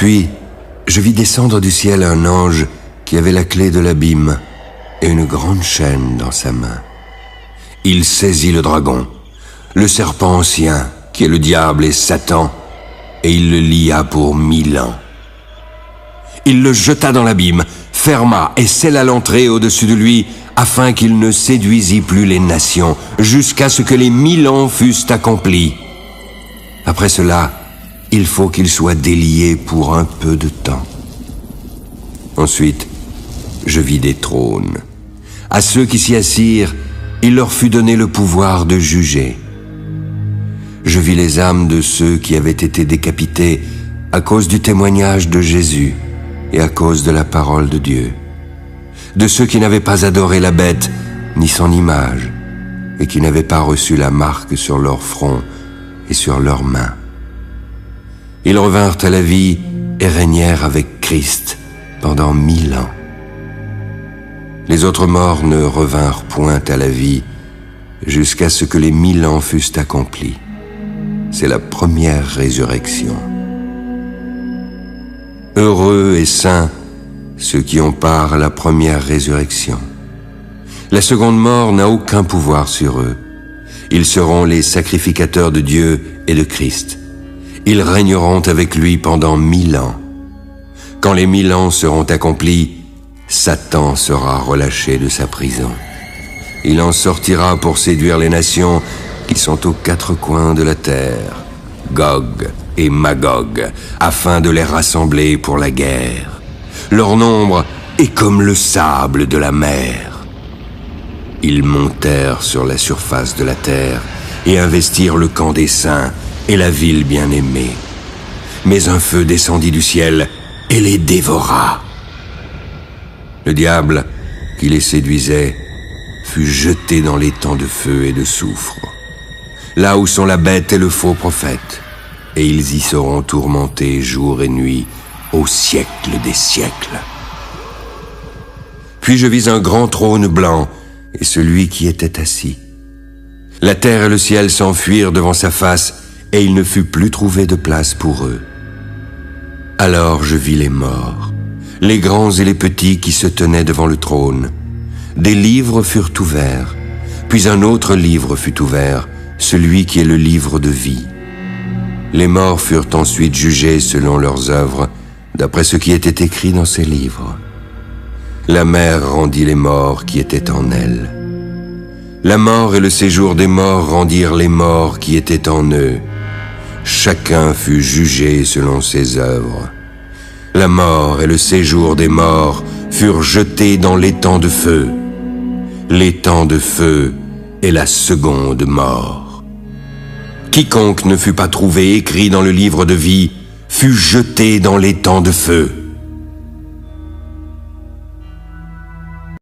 Puis, je vis descendre du ciel un ange qui avait la clé de l'abîme et une grande chaîne dans sa main. Il saisit le dragon, le serpent ancien, qui est le diable et Satan, et il le lia pour 1000 ans. Il le jeta dans l'abîme, ferma et scella l'entrée au-dessus de lui, afin qu'il ne séduisît plus les nations, jusqu'à ce que les 1000 ans fussent accomplis. Après cela, il faut qu'il soit délié pour un peu de temps. Ensuite, je vis des trônes. À ceux qui s'y assirent, il leur fut donné le pouvoir de juger. Je vis les âmes de ceux qui avaient été décapités à cause du témoignage de Jésus et à cause de la parole de Dieu, de ceux qui n'avaient pas adoré la bête ni son image et qui n'avaient pas reçu la marque sur leur front et sur leurs mains. Ils revinrent à la vie et régnèrent avec Christ pendant 1000 ans. Les autres morts ne revinrent point à la vie jusqu'à ce que les 1000 ans fussent accomplis. C'est la première résurrection. Heureux et saints ceux qui ont part à la première résurrection. La seconde mort n'a aucun pouvoir sur eux. Ils seront les sacrificateurs de Dieu et de Christ. Ils régneront avec lui pendant 1000 ans. Quand les 1000 ans seront accomplis, Satan sera relâché de sa prison. Il en sortira pour séduire les nations qui sont aux 4 coins de la terre, Gog et Magog, afin de les rassembler pour la guerre. Leur nombre est comme le sable de la mer. Ils montèrent sur la surface de la terre et investirent le camp des saints et la ville bien-aimée. Mais un feu descendit du ciel et les dévora. Le diable, qui les séduisait, fut jeté dans l'étang de feu et de soufre, là où sont la bête et le faux prophète, et ils y seront tourmentés jour et nuit, au siècle des siècles. Puis je vis un grand trône blanc, et celui qui était assis. La terre et le ciel s'enfuirent devant sa face, et il ne fut plus trouvé de place pour eux. Alors je vis les morts, les grands et les petits qui se tenaient devant le trône. Des livres furent ouverts, puis un autre livre fut ouvert, celui qui est le livre de vie. Les morts furent ensuite jugés selon leurs œuvres, d'après ce qui était écrit dans ces livres. La mer rendit les morts qui étaient en elle. La mort et le séjour des morts rendirent les morts qui étaient en eux. Chacun fut jugé selon ses œuvres. La mort et le séjour des morts furent jetés dans l'étang de feu. L'étang de feu est la seconde mort. Quiconque ne fut pas trouvé écrit dans le livre de vie fut jeté dans l'étang de feu.